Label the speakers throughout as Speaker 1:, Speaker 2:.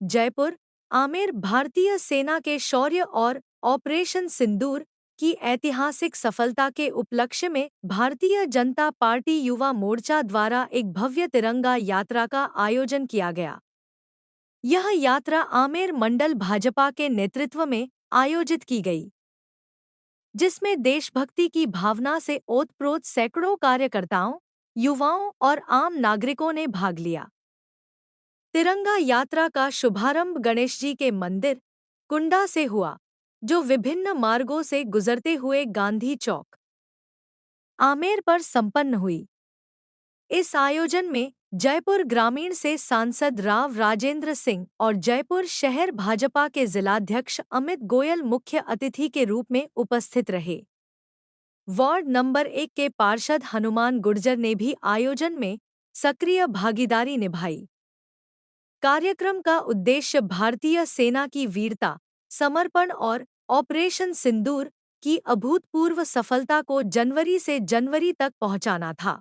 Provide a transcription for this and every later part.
Speaker 1: जयपुर, आमेर भारतीय सेना के शौर्य और ऑपरेशन सिंदूर की ऐतिहासिक सफलता के उपलक्ष्य में भारतीय जनता पार्टी युवा मोर्चा द्वारा एक भव्य तिरंगा यात्रा का आयोजन किया गया। यह यात्रा आमेर मंडल भाजपा के नेतृत्व में आयोजित की गई, जिसमें देशभक्ति की भावना से ओतप्रोत सैकड़ों कार्यकर्ताओं, युवाओं और आम नागरिकों ने भाग लिया। तिरंगा यात्रा का शुभारंभ गणेश जी के मंदिर कुंडा से हुआ, जो विभिन्न मार्गों से गुजरते हुए गांधी चौक, आमेर पर संपन्न हुई। इस आयोजन में जयपुर ग्रामीण से सांसद राव राजेंद्र सिंह और जयपुर शहर भाजपा के जिलाध्यक्ष अमित गोयल मुख्य अतिथि के रूप में उपस्थित रहे। वार्ड नंबर 1 के पार्षद हनुमान गुर्जर ने भी आयोजन में सक्रिय भागीदारी निभाई। कार्यक्रम का उद्देश्य भारतीय सेना की वीरता, समर्पण और ऑपरेशन सिंदूर की अभूतपूर्व सफलता को जनवरी से जनवरी तक पहुंचाना था।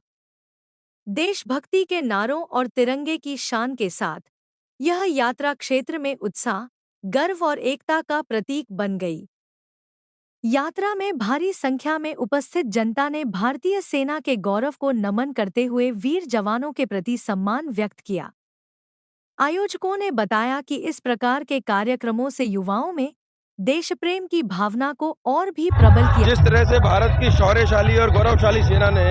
Speaker 1: देशभक्ति के नारों और तिरंगे की शान के साथ यह यात्रा क्षेत्र में उत्साह, गर्व और एकता का प्रतीक बन गई। यात्रा में भारी संख्या में उपस्थित जनता ने भारतीय सेना के गौरव को नमन करते हुए वीर जवानों के प्रति सम्मान व्यक्त किया। आयोजकों ने बताया कि इस प्रकार के कार्यक्रमों से युवाओं में देशप्रेम की भावना को और भी प्रबल किया।
Speaker 2: जिस तरह से भारत की शौर्यशाली और गौरवशाली सेना ने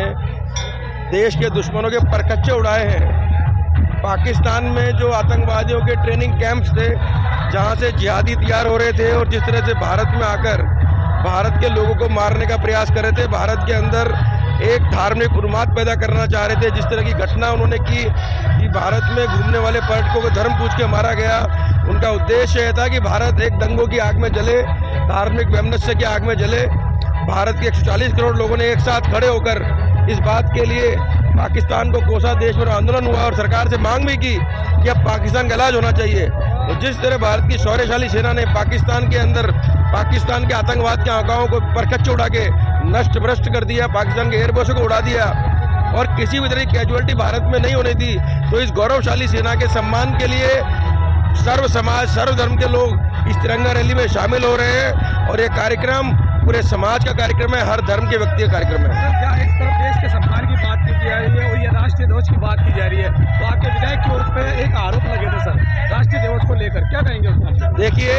Speaker 2: देश के दुश्मनों के परकच्चे उड़ाए हैं, पाकिस्तान में जो आतंकवादियों के ट्रेनिंग कैंप्स थे जहां से जिहादी तैयार हो रहे थे और जिस तरह से भारत में आकर भारत के लोगों को मारने का प्रयास कर रहे थे, भारत के अंदर एक धार्मिक उन्माद पैदा करना चाह रहे थे, जिस तरह की घटना उन्होंने की कि भारत में घूमने वाले पर्यटकों को धर्म पूछ के मारा गया। उनका उद्देश्य यह था कि भारत एक दंगों की आग में जले, धार्मिक वैमनस्य की आग में जले। भारत के 140 करोड़ लोगों ने एक साथ खड़े होकर इस बात के लिए पाकिस्तान को कोसा, देश में आंदोलन हुआ और सरकार से मांग भी की कि अब पाकिस्तान का इलाज होना चाहिए। तो जिस तरह भारत की शौर्यशाली सेना ने पाकिस्तान के अंदर पाकिस्तान के आतंकवाद के आकाओं को परकच्चे उड़ा के नष्ट भ्रष्ट कर दिया, पाकिस्तान के एयरबेसों को उड़ा दिया और किसी भी तरह की कैजुअलिटी भारत में नहीं होने दी, तो इस गौरवशाली सेना के सम्मान के लिए सर्व समाज, सर्व धर्म के लोग इस तिरंगा रैली में शामिल हो रहे हैं और ये कार्यक्रम पूरे समाज का कार्यक्रम है, हर धर्म के व्यक्ति का कार्यक्रम है।
Speaker 3: सर, जहाँ एक तरफ देश के सम्मान की बात की जा रही है और ये राष्ट्रीय ध्वज की बात की जा रही है, तो आपके विधायक की ओर पे एक आरोप लगे थे सर राष्ट्रीय ध्वज को लेकर, क्या कहेंगे उसमें?
Speaker 2: देखिए,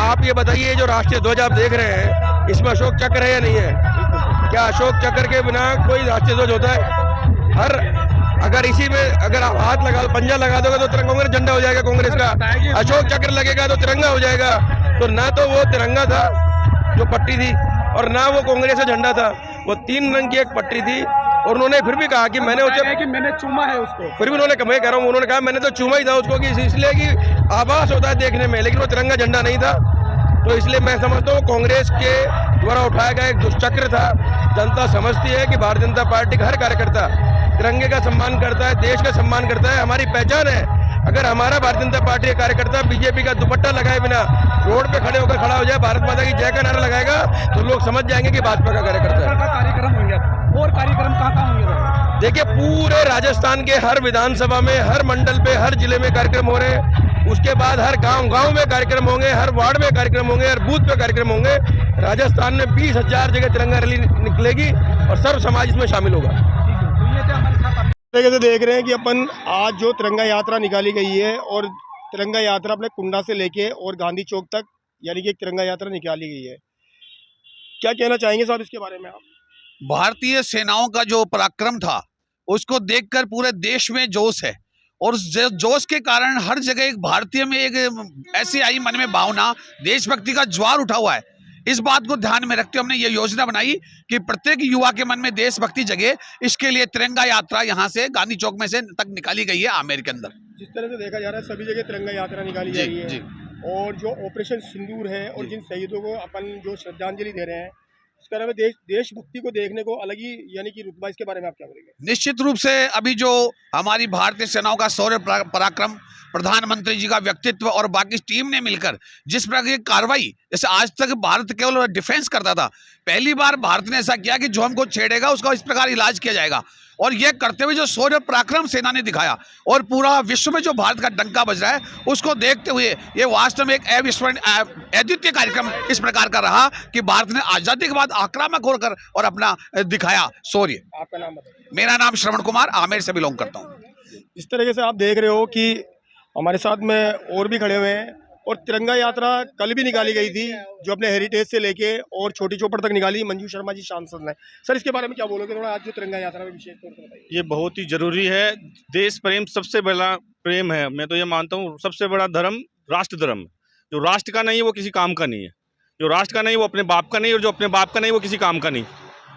Speaker 2: आप ये बताइए, जो राष्ट्रीय ध्वज आप देख रहे हैं इसमें अशोक चक्र है या नहीं है? क्या अशोक चक्र के बिना कोई राष्ट्रीय ध्वज होता है? अगर इसी में अगर आप हाथ लगा, पंजा लगा दोगे तो तिरंगा कांग्रेस झंडा हो जाएगा कांग्रेस का। अशोक चक्र लगेगा तो तिरंगा हो जाएगा। तो ना तो वो तिरंगा था जो पट्टी थी और ना वो कांग्रेस का झंडा था, वो 3 रंग की एक पट्टी थी। और उन्होंने फिर भी कहा कि मैंने
Speaker 3: चूमा है उसको।
Speaker 2: फिर भी उन्होंने, मैं कह रहा हूँ, उन्होंने कहा मैंने तो चूमा ही था उसको, कि इसलिए कि आभास होता है देखने में, लेकिन वो तिरंगा झंडा नहीं था। तो इसलिए मैं समझता हूँ कांग्रेस के द्वारा उठाया गया एक दुष्चक्र था। जनता समझती है कि भारतीय जनता पार्टी का हर कार्यकर्ता तिरंगे का सम्मान करता है, देश का सम्मान करता है, हमारी पहचान है। अगर हमारा भारतीय जनता पार्टी का कार्यकर्ता बीजेपी का दुपट्टा लगाए बिना रोड पे खड़े होकर खड़ा हो जाए, भारत माता की जय का नारा लगाएगा, तो लोग समझ जाएंगे कि भाजपा का कार्यकर्ता है।
Speaker 3: कार्यक्रम होंगे और कार्यक्रम कहाँ होंगे?
Speaker 2: देखिए, पूरे राजस्थान के हर विधानसभा में, हर मंडल पे, हर जिले में कार्यक्रम हो रहे हैं। उसके बाद हर गांव में कार्यक्रम होंगे, हर वार्ड में कार्यक्रम होंगे, हर बूथ पे कार्यक्रम होंगे। राजस्थान में 20,000 जगह तिरंगा रैली निकलेगी और सर्व समाज इसमें शामिल होगा।
Speaker 4: जैसे देख रहे हैं कि अपन आज जो तिरंगा यात्रा निकाली गई है और तिरंगा यात्रा अपने कुंडा से लेके और गांधी चौक तक, यानी कि एक तिरंगा यात्रा निकाली गई है। क्या कहना चाहेंगे साहब इसके बारे में आप?
Speaker 5: भारतीय सेनाओं का जो पराक्रम था उसको देखकर पूरे देश में जोश है और उस जोश के कारण हर जगह एक भारतीय में एक ऐसी आई मन में भावना, देशभक्ति का ज्वार उठा हुआ है। इस बात को ध्यान में रखते हुए हमने ये योजना बनाई कि प्रत्येक युवा के मन में देशभक्ति जगे। इसके लिए तिरंगा यात्रा यहाँ से गांधी चौक में से तक निकाली गई है आमेर के अंदर।
Speaker 4: जिस तरह से देखा जा रहा है सभी जगह तिरंगा यात्रा निकाली जा रही है
Speaker 5: जी।
Speaker 4: और जो ऑपरेशन सिंदूर है और जिन शहीदों को अपन जो श्रद्धांजलि दे रहे हैं, इसके बारे में देशभक्ति को देखने को अलग ही यानी कि रुतबा, इसके बारे में आप क्या बोलेंगे?
Speaker 5: निश्चित रूप से अभी जो हमारी भारतीय सेनाओं का शौर्य पराक्रम, प्रधानमंत्री जी का व्यक्तित्व और बाकी टीम ने मिलकर जिस प्रकार की कार्रवाई, जैसे आज तक भारत केवल डिफेंस करता था, पहली बार भारत ने ऐसा किया कि जो हमको छेड़ेगा उसका इस प्रकार इलाज किया जाएगा। और ये करते हुए जो शौर्य पराक्रम सेना ने दिखाया और पूरा विश्व में जो भारत का डंका बज रहा है उसको देखते हुए ये वास्तव में एक अद्वितीय कार्यक्रम इस प्रकार का रहा कि भारत ने आजादी के बाद आक्रामक होकर और अपना दिखाया शौर्य।
Speaker 4: आपका नाम बताइए।
Speaker 5: मेरा नाम श्रवण कुमार, आमेर से बिलोंग करता हूँ।
Speaker 4: इस तरीके से आप देख रहे हो कि हमारे साथ में और भी खड़े हुए हैं और तिरंगा यात्रा कल भी निकाली गई थी जो अपने हेरिटेज से लेके और छोटी चौपड़ तक निकाली। मंजू शर्मा जी सांसद ने, सर इसके बारे में क्या बोलोगे थोड़ा, आज जो तिरंगा यात्रा में विशेष तौर पर बताइए।
Speaker 6: ये बहुत ही जरूरी है। देश प्रेम सबसे बड़ा प्रेम है। मैं तो ये मानता हूँ सबसे बड़ा धर्म राष्ट्र धर्म। जो राष्ट्र का नहीं है वो किसी काम का नहीं है, जो राष्ट्र का नहीं वो अपने बाप का नहीं, और जो अपने बाप का नहीं वो किसी काम का नहीं।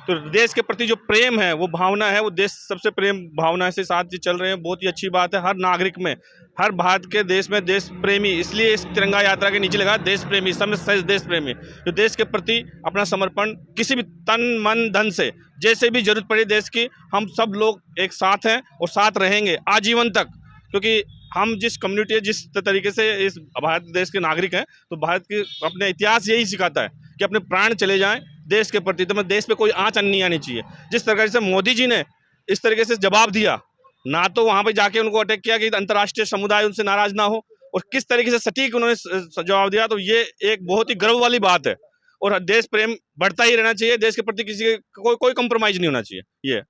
Speaker 6: तो देश के प्रति जो प्रेम है वो भावना है, वो देश सबसे प्रेम भावना से साथ जी चल रहे हैं। बहुत ही अच्छी बात है। हर नागरिक में, हर भारत के देश में देश प्रेमी, इसलिए इस तिरंगा यात्रा के नीचे लगा देश प्रेमी, सब में देश प्रेमी जो देश के प्रति अपना समर्पण किसी भी तन मन धन से जैसे भी जरूरत पड़े देश की, हम सब लोग एक साथ हैं और साथ रहेंगे आजीवन तक। क्योंकि हम जिस कम्युनिटी, जिस तरीके से इस भारत देश के नागरिक हैं, तो भारत के अपने इतिहास यही सिखाता है कि अपने प्राण चले जाएं देश के प्रति, तो देश पे कोई आँच नहीं आनी चाहिए। जिस तरह से मोदी जी ने इस तरीके से जवाब दिया, ना तो वहाँ पे जाके उनको अटैक किया कि अंतर्राष्ट्रीय समुदाय उनसे नाराज ना हो, और किस तरीके से सटीक उन्होंने जवाब दिया, तो ये एक बहुत ही गर्व वाली बात है। और देश प्रेम बढ़ता ही रहना चाहिए, देश के प्रति किसी कोई कंप्रोमाइज नहीं होना चाहिए। ये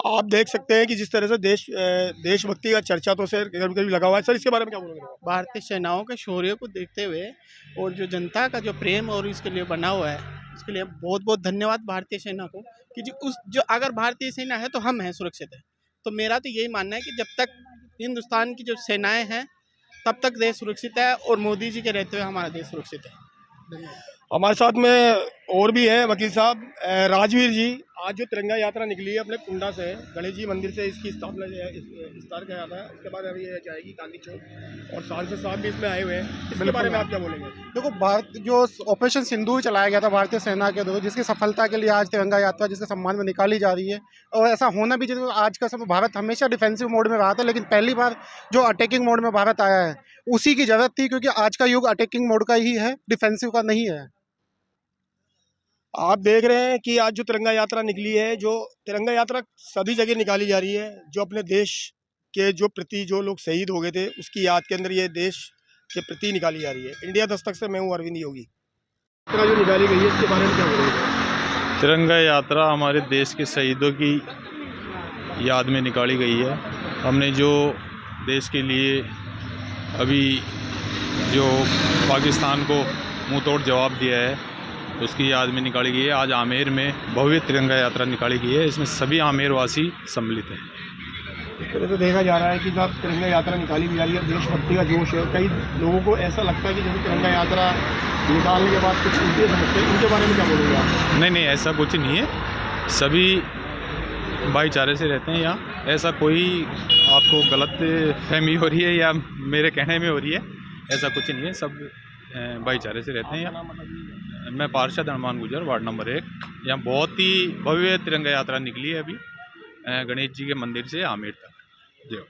Speaker 4: आप देख सकते हैं कि जिस तरह से देशभक्ति का चर्चा तो सर कभी लगा हुआ है। सर इसके बारे में क्या बोलोगे?
Speaker 7: भारतीय सेनाओं के शौर्य को देखते हुए और जो जनता का जो प्रेम और इसके लिए बना हुआ है, इसके लिए बहुत बहुत धन्यवाद भारतीय सेना को कि जो अगर भारतीय सेना है तो हम हैं सुरक्षित है। तो मेरा तो यही मानना है कि जब तक हिंदुस्तान की जो सेनाएं हैं तब तक देश सुरक्षित है, और मोदी जी के रहते हुए हमारा देश सुरक्षित है। धन्यवाद।
Speaker 4: हमारे साथ में और भी है वकील साहब राजवीर जी। आज जो तिरंगा यात्रा निकली है अपने कुंडा से गणेश जी मंदिर से, इसकी स्थापना विस्तार किया जाता है, उसके बाद अभी ये जाएगी गांधी चौक और सांसद साहब भी इसमें आए हुए हैं। इसके बारे में आप क्या बोलेंगे?
Speaker 7: देखो, भारत जो ऑपरेशन सिंदूर चलाया गया था भारतीय सेना के द्वारा, जिसकी सफलता के लिए आज तिरंगा यात्रा जिसके सम्मान में निकाली जा रही है, और ऐसा होना भी चाहिए। आज का समय भारत हमेशा डिफेंसिव मोड में रहा था, लेकिन पहली बार जो अटैकिंग मोड में भारत आया है उसी की जरूरत थी, क्योंकि आज का युग अटैकिंग मोड का ही है, डिफेंसिव का नहीं है।
Speaker 4: आप देख रहे हैं कि आज जो तिरंगा यात्रा निकली है, जो तिरंगा यात्रा सभी जगह निकाली जा रही है, जो अपने देश के जो प्रति जो लोग शहीद हो गए थे उसकी याद के अंदर ये देश के प्रति निकाली जा रही है। इंडिया दस्तक से मैं हूँ अरविंद योगी। जो निकाली गई है इसके बारे में क्या बोलेंगे?
Speaker 6: तिरंगा यात्रा हमारे देश के शहीदों की याद में निकाली गई है। हमने जो देश के लिए अभी जो पाकिस्तान को मुंह तोड़ जवाब दिया है उसकी याद में निकाली गई है। आज आमेर में भव्य तिरंगा यात्रा निकाली गई है, इसमें सभी आमेर वासी सम्मिलित हैं।
Speaker 4: इस तरह से देखा जा रहा है कि जब तिरंगा यात्रा निकाली जा रही है, देशभक्ति का जोश है। कई लोगों को ऐसा लगता है कि जब तिरंगा यात्रा निकालने के बाद कुछ उल्टे समझते हैं, उनके बारे में क्या बोलोगे आप?
Speaker 6: नहीं, ऐसा कुछ नहीं है। सभी भाईचारे से रहते हैं यहाँ। ऐसा कोई आपको गलत फहमी हो रही है या मेरे कहने में हो रही है, ऐसा कुछ नहीं है। सब भाईचारे से रहते हैं यहाँ। मैं पार्षद हनुमान गुजर, वार्ड नंबर 1। यहाँ बहुत ही भव्य तिरंगा यात्रा निकली है अभी गणेश जी के मंदिर से आमेर तक। जय।